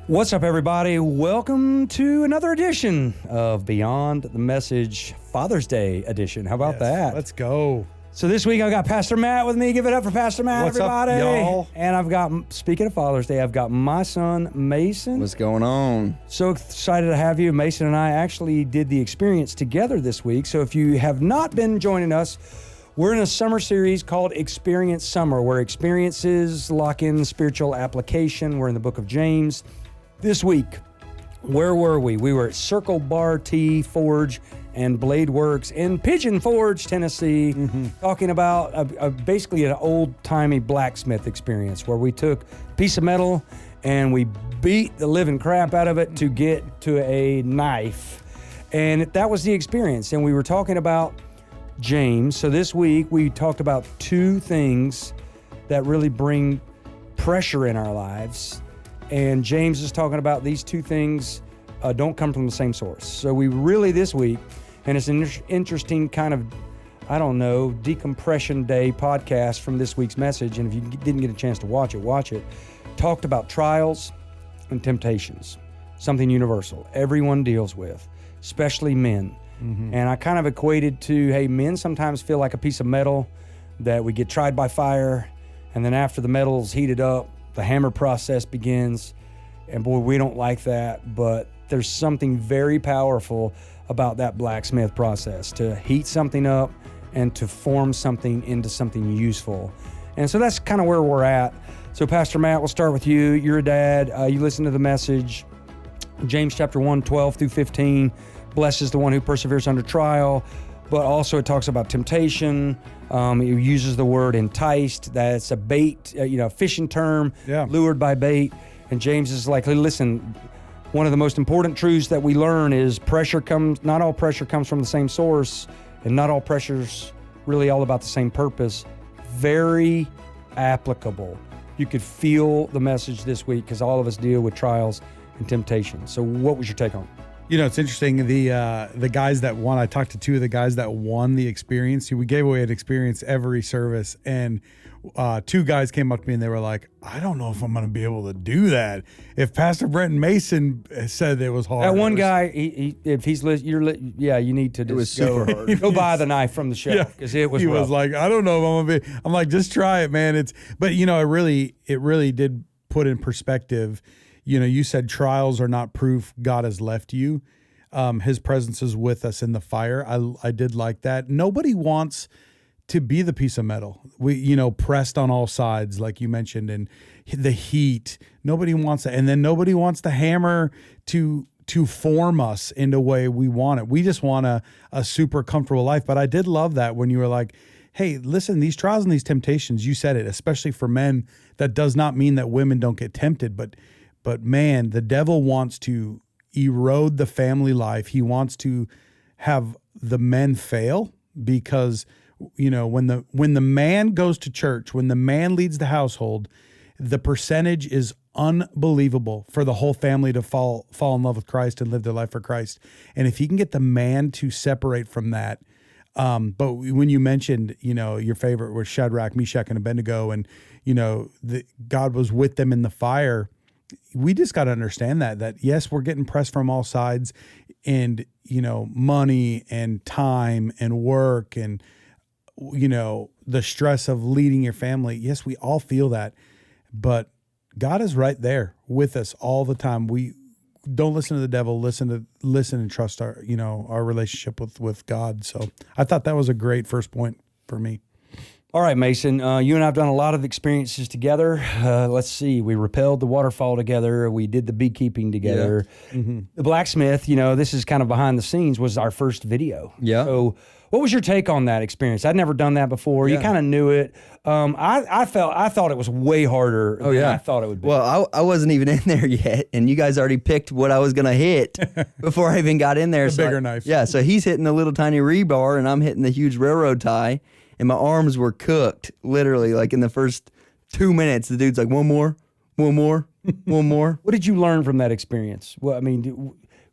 What's up, everybody? Welcome to another edition of Beyond the Message Father's Day edition. How about that? Let's go. So this week I've got Pastor Matt with me. Give it up for Pastor Matt, What's everybody. up, y'all? And I've got, speaking of Father's Day, I've got my son, Mason. What's going on? So excited to have you. Mason and I actually did the experience together this week. So if you have not been joining us, we're in a summer series called Experience Summer, where experiences lock in spiritual application. We're in the book of James. This week, where were we? We were at Circle Bar Tea Forge and Blade Works in Pigeon Forge, Tennessee, talking about basically an old-timey blacksmith experience where we took a piece of metal and we beat the living crap out of it to get to a knife. And that was the experience. And we were talking about James. So this week, we talked about two things that really bring pressure in our lives. And James is talking about these two things don't come from the same source. So we really this week, and it's an interesting kind of, I don't know, decompression day podcast from this week's message. And if you didn't get a chance to watch it. Talked about trials and temptations, something universal everyone deals with, especially men. And I kind of equated to, hey, men sometimes feel like a piece of metal that we get tried by fire, and then after the metal's heated up, the hammer process begins, and boy, we don't like that, but there's something very powerful about that blacksmith process, to heat something up and to form something into something useful. And so that's kind of where we're at. So Pastor Matt, we'll start with you. You're a dad. You listen to the message, James chapter 1, 12 through 15, blesses the one who perseveres under trial, but also it talks about temptation. It uses the word enticed. That's a bait, fishing term, lured by bait. And James is like, hey, listen, one of the most important truths that we learn is not all pressure comes from the same source, and not all pressure's really all about the same purpose. Very applicable. You could feel the message this week because all of us deal with trials and temptations. So what was your take on it? You know, it's interesting. The guys that won, I talked to two of the guys that won the experience. We gave away an experience every service, and two guys came up to me and they were like, I don't know if I'm going to be able to do that. If Pastor Brent Mason said it was hard. That one guy, if he's listening, you need to just It was super hard. Go buy the knife from the shelf because it was He rough. was like, I don't know if I'm going to be. I'm like, just try it, man. But it really did put in perspective. You know, you said trials are not proof God has left you. His presence is with us in the fire. I did like that. Nobody wants to be the piece of metal. Pressed on all sides, like you mentioned, and the heat. Nobody wants that. And then nobody wants the hammer to form us into the way we want it. We just want a super comfortable life. But I did love that when you were like, hey, listen, these trials and these temptations, you said it, especially for men, that does not mean that women don't get tempted, but man, the devil wants to erode the family life. He wants to have the men fail because, when the man goes to church, when the man leads the household, the percentage is unbelievable for the whole family to fall in love with Christ and live their life for Christ. And if he can get the man to separate from that, but when you mentioned, your favorite was Shadrach, Meshach, and Abednego, and, God was with them in the fire. We just got to understand that yes, we're getting pressed from all sides, and, money and time and work and, the stress of leading your family. Yes, we all feel that, but God is right there with us all the time. We don't listen to the devil, listen and trust our relationship with God. So I thought that was a great first point for me. All right, Mason, you and I have done a lot of experiences together. Let's see. We rappelled the waterfall together. We did the beekeeping together. Yeah. The blacksmith, this is kind of behind the scenes, was our first video. Yeah. So what was your take on that experience? I'd never done that before. Yeah. You kind of knew it. I thought it was way harder than I thought it would be. Well, I wasn't even in there yet, and you guys already picked what I was going to hit before I even got in there. The bigger knife. Yeah, so he's hitting the little tiny rebar, and I'm hitting the huge railroad tie. And my arms were cooked, literally, like in the first 2 minutes. The dude's like, one more. What did you learn from that experience? Well,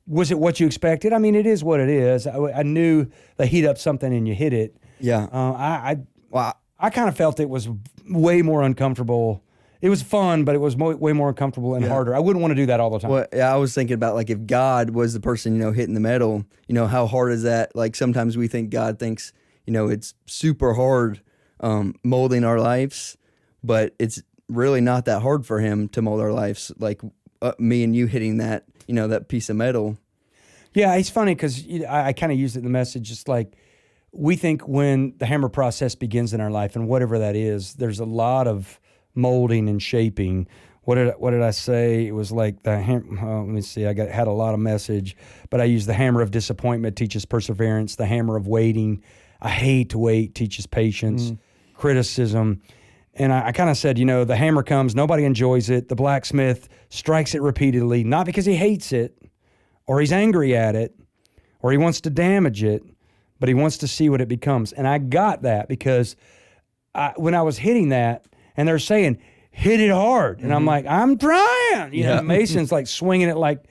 was it what you expected? It is what it is. I knew they heat up something and you hit it. Yeah. I kind of felt it was way more uncomfortable it was fun, but it was way more uncomfortable and harder. I wouldn't want to do that all the time. Well, yeah, I was thinking about like if God was the person, hitting the metal, how hard is that? Like sometimes we think God thinks, it's super hard molding our lives, but it's really not that hard for him to mold our lives. Like me and you hitting that, that piece of metal. Yeah, it's funny because I kind of used it in the message. It's like we think when the hammer process begins in our life, and whatever that is, there's a lot of molding and shaping. What did I say? It was like the let me see. I had a lot of message, but I used the hammer of disappointment teaches perseverance. The hammer of waiting, I hate to wait, teaches patience. Criticism. And I kind of said, the hammer comes, nobody enjoys it. The blacksmith strikes it repeatedly, not because he hates it or he's angry at it or he wants to damage it, but he wants to see what it becomes. And I got that because when I was hitting that and they're saying, hit it hard. And I'm like, I'm trying. Mason's like swinging it like,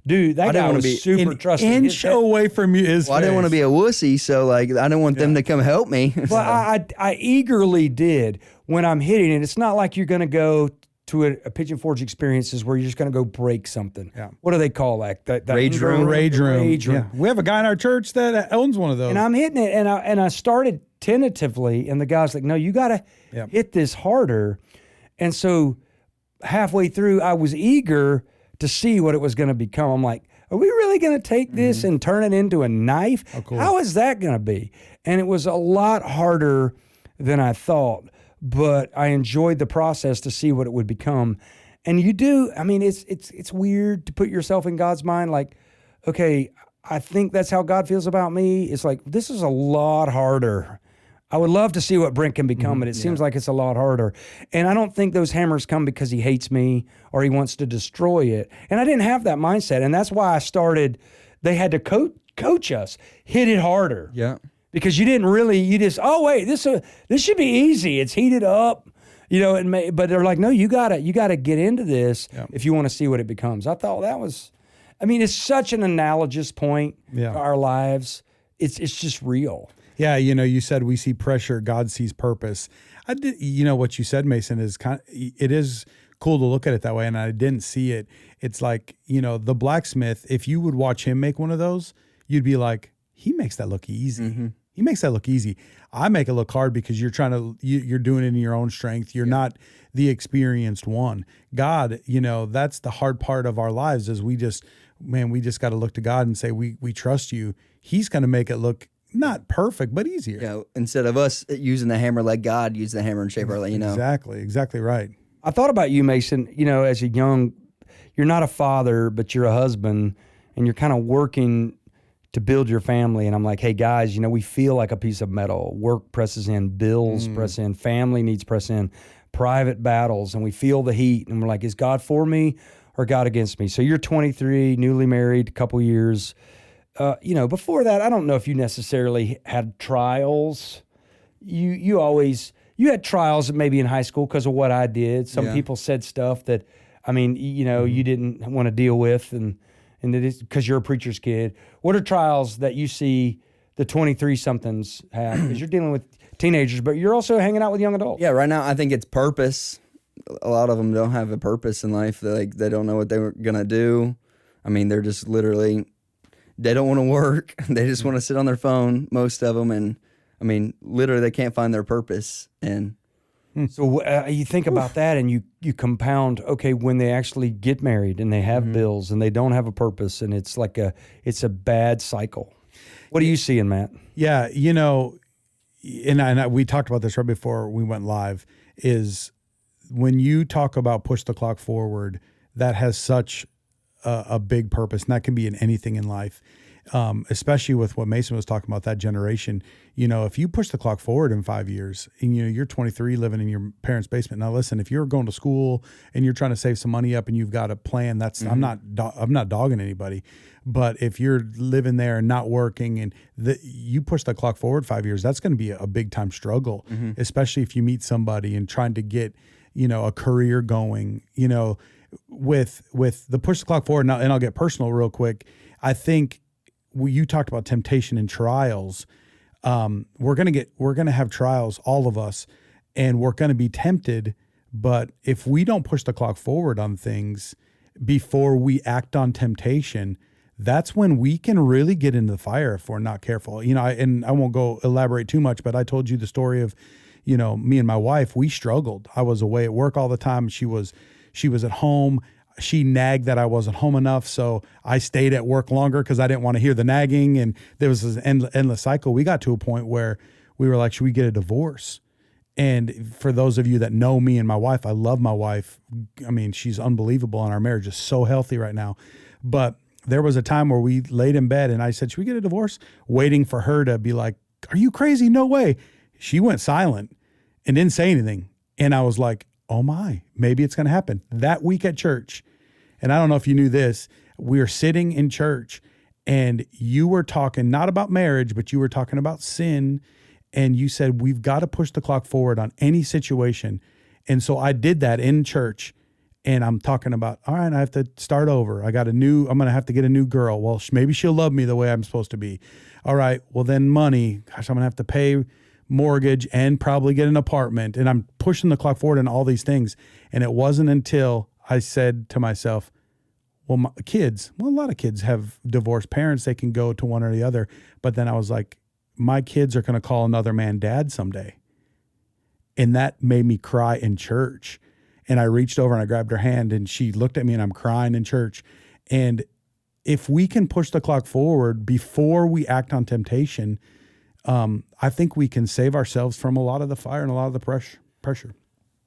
dude, that guy was super trusting. Inch away from you is. Well, I didn't want to be a wussy, so like I didn't want them to come help me. Well, I eagerly did when I'm hitting it. It's not like you're going to go to a Pigeon Forge experiences where you're just going to go break something. Yeah. What do they call that? Rage room. Rage room. Yeah. We have a guy in our church that owns one of those. And I'm hitting it, and I started tentatively, and the guy's like, no, you got to hit this harder. And so halfway through, I was eager to see what it was going to become. I'm like, are we really going to take this and turn it into a knife? Oh, cool. How is that going to be? And it was a lot harder than I thought, but I enjoyed the process to see what it would become. And you do, I mean, it's weird to put yourself in God's mind. Like, okay, I think that's how God feels about me. It's like, this is a lot harder. I would love to see what Brent can become, but it seems like it's a lot harder. And I don't think those hammers come because he hates me or he wants to destroy it. And I didn't have that mindset. And that's why I started, they had to coach us, hit it harder. Yeah. Because you wait, this should be easy. It's heated up, but they're like, no, you gotta get into this if you want to see what it becomes. I thought that was, it's such an analogous point to our lives. It's just real. Yeah, you said we see pressure, God sees purpose. I did, what you said, Mason, is it is cool to look at it that way, and I didn't see it. It's like, the blacksmith, if you would watch him make one of those, you'd be like, he makes that look easy. Mm-hmm. He makes that look easy. I make it look hard because you're you're doing it in your own strength. You're not the experienced one. God, that's the hard part of our lives is we just got to look to God and say, we trust you. He's going to make it look not perfect, but easier. Yeah, instead of us using the hammer like God used the hammer and shape our life, Exactly right. I thought about you, Mason, as you're not a father, but you're a husband, and you're kind of working to build your family. And I'm like, hey, guys, we feel like a piece of metal. Work presses in, bills press in, family needs press in, private battles, and we feel the heat. And we're like, is God for me or God against me? So you're 23, newly married, a couple years. Before that, I don't know if you necessarily had trials. You had trials maybe in high school because of what I did. Some people said stuff that, you didn't want to deal with, and it is because you're a preacher's kid. What are trials that you see the 23-somethings have? Because you're dealing with teenagers, but you're also hanging out with young adults. Yeah, right now I think it's purpose. A lot of them don't have a purpose in life. They don't know what they were going to do. They're just literally... They don't want to work. They just want to sit on their phone, most of them. And, literally they can't find their purpose. And so you think about that and you compound, okay, when they actually get married and they have bills and they don't have a purpose and it's like it's a bad cycle. What are you seeing, Matt? Yeah, and we talked about this right before we went live, is when you talk about push the clock forward, that has such a big purpose, and that can be in anything in life, especially with what Mason was talking about, that generation. If you push the clock forward in 5 years and you're 23 living in your parents' basement. Now listen, if you're going to school and you're trying to save some money up and you've got a plan, that's I'm not dogging anybody, but if you're living there and not working and you push the clock forward 5 years, that's going to be a big time struggle, especially if you meet somebody and trying to get a career going, with the push the clock forward. Now, and I'll get personal real quick. I think you talked about temptation and trials. We're going to have trials, all of us, and we're going to be tempted But if we don't push the clock forward on things before we act on temptation, that's when we can really get into the fire if we're not careful. And I won't go elaborate too much, but I told you the story of, me and my wife, we struggled. I was away at work all the time. She was at home. She nagged that I wasn't home enough. So I stayed at work longer because I didn't want to hear the nagging. And there was this endless cycle. We got to a point where we were like, should we get a divorce? And for those of you that know me and my wife, I love my wife. I mean, she's unbelievable, and our marriage is so healthy right now. But there was a time where we laid in bed and I said, should we get a divorce? Waiting for her to be like, are you crazy? No way. She went silent and didn't say anything. And I was like, oh my, maybe it's going to happen. That week at church, and I don't know if you knew this, we were sitting in church and you were talking not about marriage, but you were talking about sin. And you said, we've got to push the clock forward on any situation. And so I did that in church. And I'm talking about, all right, I have to start over. I'm going to have to get a new girl. Well, maybe she'll love me the way I'm supposed to be. All right, well then money. Gosh, I'm going to have to pay mortgage and probably get an apartment. And I'm pushing the clock forward on all these things. And it wasn't until I said to myself, well, a lot of kids have divorced parents. They can go to one or the other. But then I was like, my kids are going to call another man dad someday. And that made me cry in church. And I reached over and I grabbed her hand and she looked at me and I'm crying in church. And if we can push the clock forward before we act on temptation, I think we can save ourselves from a lot of the fire and a lot of the pressure.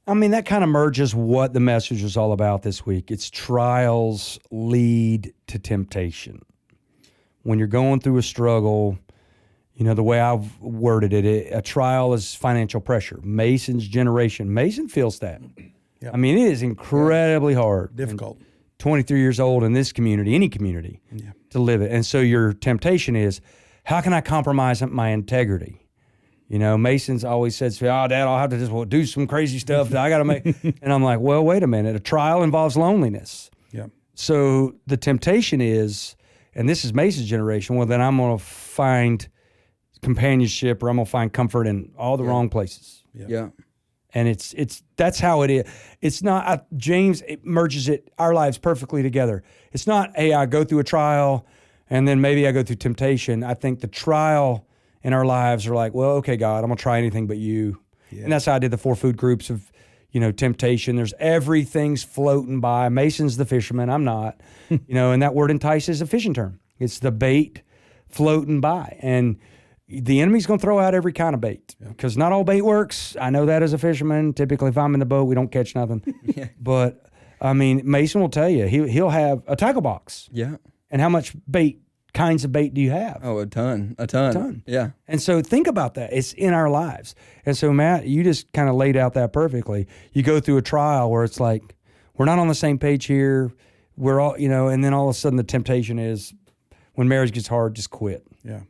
I mean, that kind of merges what the message was all about this week. It's trials lead to temptation. When you're going through a struggle, the way I've worded it, a trial is financial pressure. Mason's generation, Mason feels that. Yep. I mean, it is incredibly hard. Difficult. 23 years old in this community, any community, to live it. And so your temptation is, how can I compromise my integrity? Mason's always says, Dad, I'll have to just do some crazy stuff. I got to make, and I'm like, well, wait a minute. A trial involves loneliness. Yeah. So the temptation is, and this is Mason's generation, well, then I'm going to find companionship or I'm going to find comfort in all the wrong places. Yeah. And that's how it is. It's not, James it merges our lives perfectly together. It's not, hey, I go through a trial and then maybe I go through temptation. I think the trial in our lives are like, well, okay, God, I'm going to try anything but you. Yeah. And that's how I did the 4 food groups of, temptation. There's everything's floating by. Mason's the fisherman. I'm not, and that word entice is a fishing term. It's the bait floating by. And the enemy's going to throw out every kind of bait because not all bait works. I know that as a fisherman. Typically, if I'm in the boat, we don't catch nothing. But, I mean, Mason will tell you, he'll have a tackle box. Yeah. And how much kinds of bait do you have? Oh, a ton. Yeah. And so think about that. It's in our lives. And so, Matt, you just kind of laid out that perfectly. You go through a trial where it's like, we're not on the same page here. We're all, and then all of a sudden the temptation is when marriage gets hard, just quit. Yeah.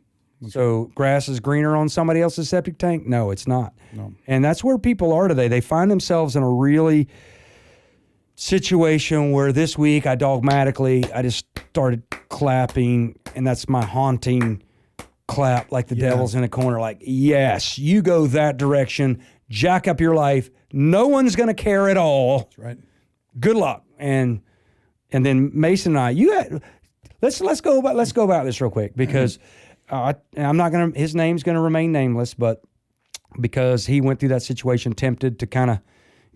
So grass is greener on somebody else's septic tank? No, it's not. No. And that's where people are today. They find themselves in a really situation where this week I just started clapping, and that's my haunting clap, like the devil's in a corner, like, yes, you go that direction, jack up your life. No one's going to care at all. That's right. Good luck. And then Mason and I, let's go about this real quick because I'm not going to, his name's going to remain nameless, but because he went through that situation, tempted to kind of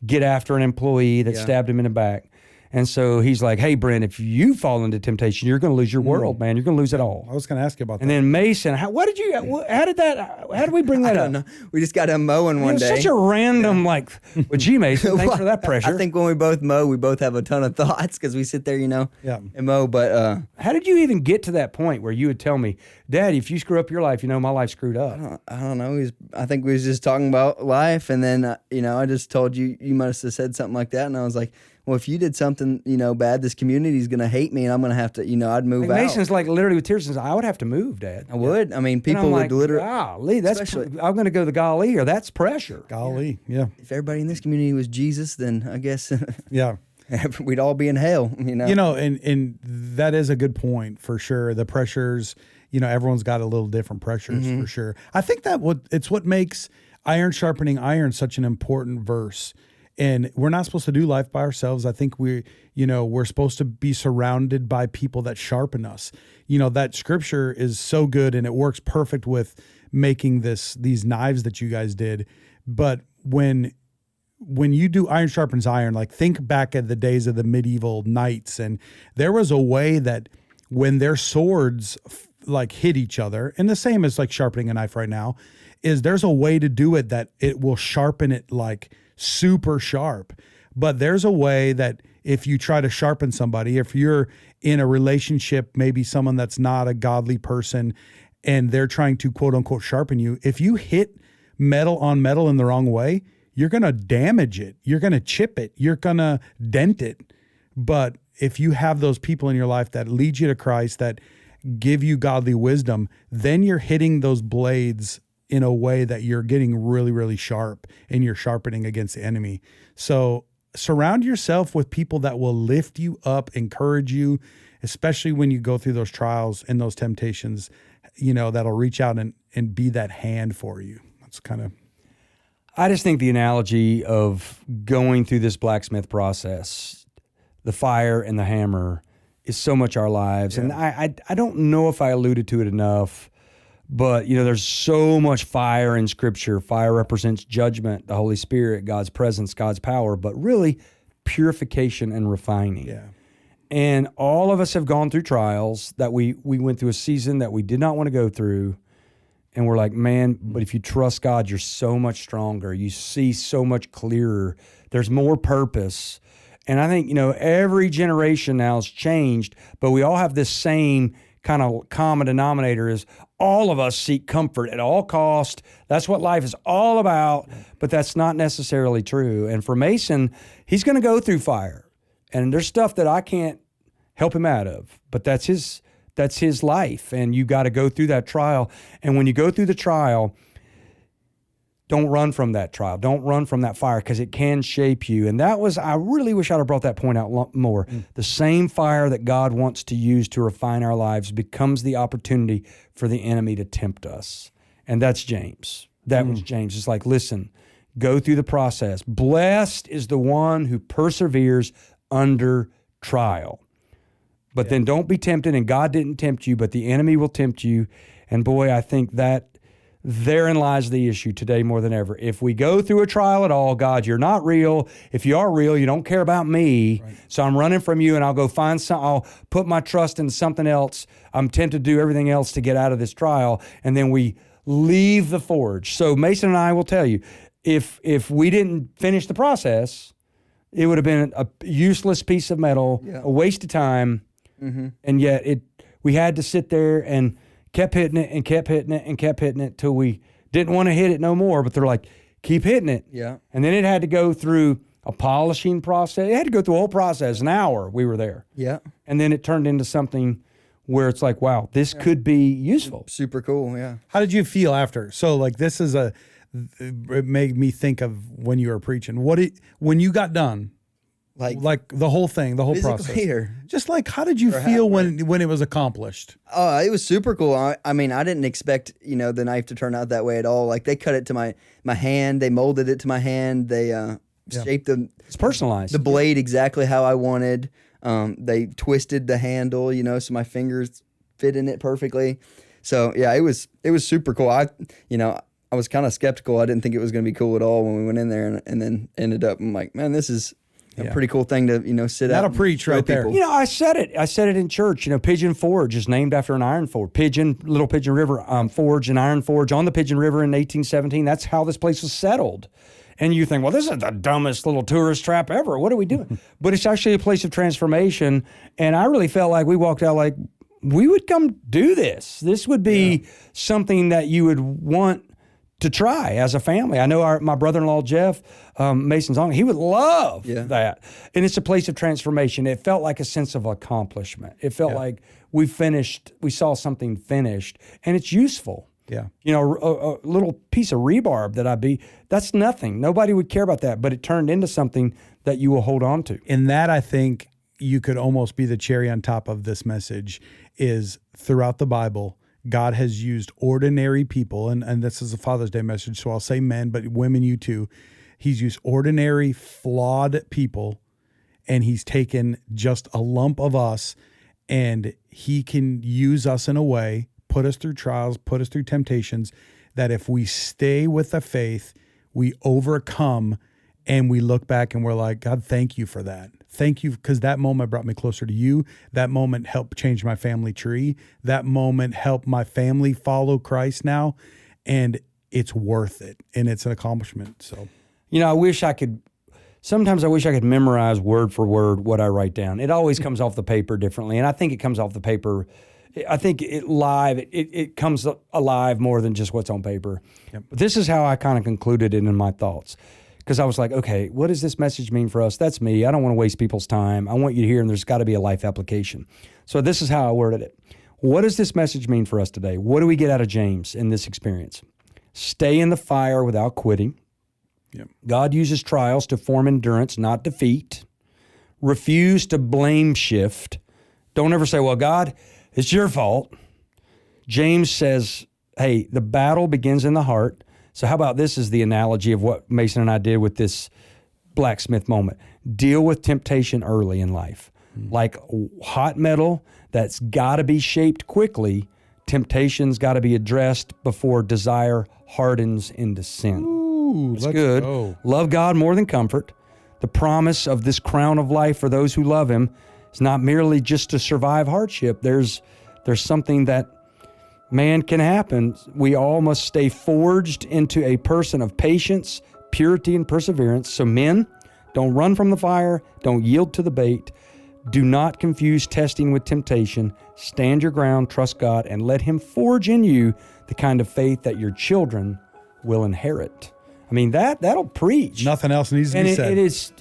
get after an employee that stabbed him in the back. And so he's like, hey, Brent, if you fall into temptation, you're going to lose your world, man. You're going to lose it all. I was going to ask you about that. And then Mason, how did we bring that I up? don't know. We just got done mowing one day. Such a random, well, gee, Mason, thanks for that pressure. I think when we both mow, we both have a ton of thoughts because we sit there, and mow. But how did you even get to that point where you would tell me, Daddy, if you screw up your life, my life's screwed up? I don't know. I think we was just talking about life, and then I just told you must have said something like that, and I was like, well, if you did something, bad, this community's going to hate me and I'm going to have to, I'd move out. Mason's like literally with tears says, I would have to move, Dad. I would. I mean, people would literally. Golly, I'm going to go the golly, or that's pressure. Golly, yeah. If everybody in this community was Jesus, then I guess we'd all be in hell, And that is a good point for sure. The pressures, everyone's got a little different pressures for sure. I think it's what makes iron sharpening iron such an important verse. And we're not supposed to do life by ourselves. I think we're supposed to be surrounded by people that sharpen us. That scripture is so good, and it works perfect with making these knives that you guys did. But when you do iron sharpens iron, like think back at the days of the medieval knights, and there was a way that when their swords like hit each other, and the same as like sharpening a knife right now, is there's a way to do it that it will sharpen it like super sharp. But there's a way that if you try to sharpen somebody, if you're in a relationship, maybe someone that's not a godly person, and they're trying to quote unquote sharpen you, if you hit metal on metal in the wrong way, you're going to damage it. You're going to chip it. You're going to dent it. But if you have those people in your life that lead you to Christ, that give you godly wisdom, then you're hitting those blades in a way that you're getting really, really sharp, and you're sharpening against the enemy. So surround yourself with people that will lift you up, encourage you, especially when you go through those trials and those temptations, that'll reach out and be that hand for you. That's kind of... I just think the analogy of going through this blacksmith process, the fire and the hammer, is so much our lives. Yeah. And I don't know if I alluded to it enough, but there's so much fire in Scripture. Fire represents judgment, the Holy Spirit, God's presence, God's power, but really purification and refining. Yeah. And all of us have gone through trials that we went through a season that we did not want to go through. And we're like, man, but if you trust God, you're so much stronger. You see so much clearer. There's more purpose. And I think, every generation now has changed, but we all have this same kind of common denominator is all of us seek comfort at all cost. That's what life is all about, but that's not necessarily true. And for Mason, he's going to go through fire. And there's stuff that I can't help him out of, but that's his life. And you got to go through that trial. And when you go through the trial, don't run from that trial. Don't run from that fire, because it can shape you. And I really wish I'd have brought that point out more. The same fire that God wants to use to refine our lives becomes the opportunity for the enemy to tempt us. And that's James. That was James. It's like, listen, go through the process. Blessed is the one who perseveres under trial. But then don't be tempted, and God didn't tempt you, but the enemy will tempt you. And boy, I think that therein lies the issue today more than ever. If we go through a trial at all, God, you're not real. If you are real, you don't care about me. Right. So I'm running from you, and I'll go find I'll put my trust in something else. I'm tempted to do everything else to get out of this trial. And then we leave the forge. So Mason and I will tell you, if we didn't finish the process, it would have been a useless piece of metal, a waste of time. Mm-hmm. And yet we had to sit there and kept hitting it and kept hitting it and kept hitting it till we didn't want to hit it no more. But they're like, keep hitting it. Yeah. And then it had to go through a polishing process. It had to go through a whole process. An hour we were there. Yeah. And then it turned into something where it's like, wow, this could be useful. Super cool. Yeah. How did you feel after? So like this is it made me think of when you were preaching. When you got done, like the whole thing, the whole process. Or just like, how did you feel when it was accomplished? Oh, it was super cool. I mean, I didn't expect, the knife to turn out that way at all. Like they cut it to my hand, they molded it to my hand, they shaped it's personalized. The blade exactly how I wanted. They twisted the handle, so my fingers fit in it perfectly. So yeah, it was super cool. I was kind of skeptical. I didn't think it was going to be cool at all when we went in there, and then ended up. I'm like, man, this is a pretty cool thing to sit out. That'll preach right there. I said it in church. Pigeon Forge is named after an iron forge. Little Pigeon River Forge, an iron forge on the Pigeon River in 1817. That's how this place was settled. And you think, well, this is the dumbest little tourist trap ever. What are we doing? But it's actually a place of transformation. And I really felt like we walked out like, we would come do this. This would be something that you would want to try as a family. I know my brother-in-law, Jeff, Mason's uncle, he would love that. And it's a place of transformation. It felt like a sense of accomplishment. It felt like we saw something finished, and it's useful. Yeah. A little piece of rebarb that's nothing. Nobody would care about that, but it turned into something that you will hold on to. And that, I think, you could almost be the cherry on top of this message, is throughout the Bible, God has used ordinary people, and this is a Father's Day message, so I'll say men, but women, you too, He's used ordinary, flawed people, and he's taken just a lump of us, and he can use us in a way, put us through trials, put us through temptations, that if we stay with the faith, we overcome, and we look back and we're like, God, thank you for that. Thank you, because that moment brought me closer to you. That moment helped change my family tree. That moment helped my family follow Christ now, and it's worth it, and it's an accomplishment. So, You know, sometimes I wish I could memorize word for word what I write down. It always comes off the paper differently, and I think it comes off the paper. I think it comes alive more than just what's on paper. Yep. But this is how I kind of concluded it in my thoughts. Because I was like, okay, what does this message mean for us? That's me. I don't want to waste people's time. I want you to hear, and there's got to be a life application. So this is how I worded it. What does this message mean for us today? What do we get out of James in this experience? Stay in the fire without quitting. Yep. God uses trials to form endurance, not defeat. Refuse to blame shift. Don't ever say, well, God, it's your fault. James says, hey, the battle begins in the heart. So how about this is the analogy of what Mason and I did with this blacksmith moment. Deal with temptation early in life. Like hot metal that's got to be shaped quickly, temptation's got to be addressed before desire hardens into sin. ooh, That's let's good. go. Love God more than comfort. The promise of this crown of life for those who love him is not merely just to survive hardship. There's something that can happen. We all must stay forged into a person of patience, purity, and perseverance. So men, don't run from the fire. Don't yield to the bait. Do not confuse testing with temptation. Stand your ground, trust God, and let him forge in you the kind of faith that your children will inherit. I mean, that'll preach. Nothing else needs to And be it said. is,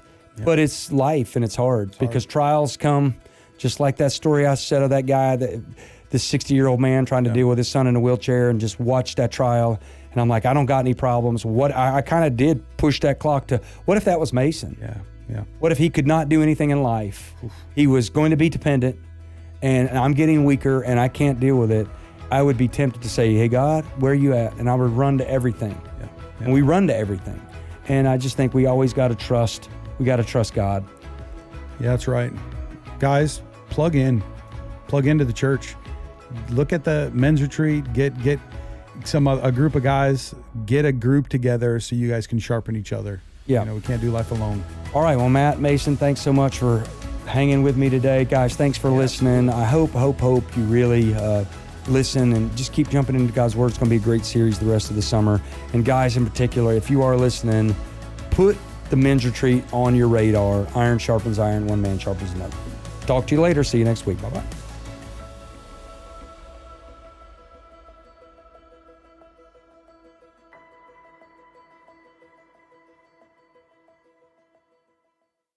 but it's life and it's hard because trials come, just like that story I said of that guy, this 60-year-old man trying to deal with his son in a wheelchair, and just watch that trial. And I'm like, I don't got any problems. What I kind of did push that clock to, what if that was Mason? Yeah. What if he could not do anything in life? He was going to be dependent, and I'm getting weaker and I can't deal with it. I would be tempted to say, hey, God, where are you at? And I would run to everything. Yeah. And we run to everything. And I just think we always got to trust. We got to trust God. Yeah, that's right. Guys, plug into the church. Look at the men's retreat. Get a group of guys. Get a group together so you guys can sharpen each other. Yeah. We can't do life alone. All right. Well, Matt, Mason, thanks so much for hanging with me today. Guys, thanks for listening. I hope you really listen and just keep jumping into God's Word. It's going to be a great series the rest of the summer. And guys in particular, if you are listening, put the men's retreat on your radar. Iron sharpens iron. One man sharpens another. Talk to you later. See you next week. Bye-bye.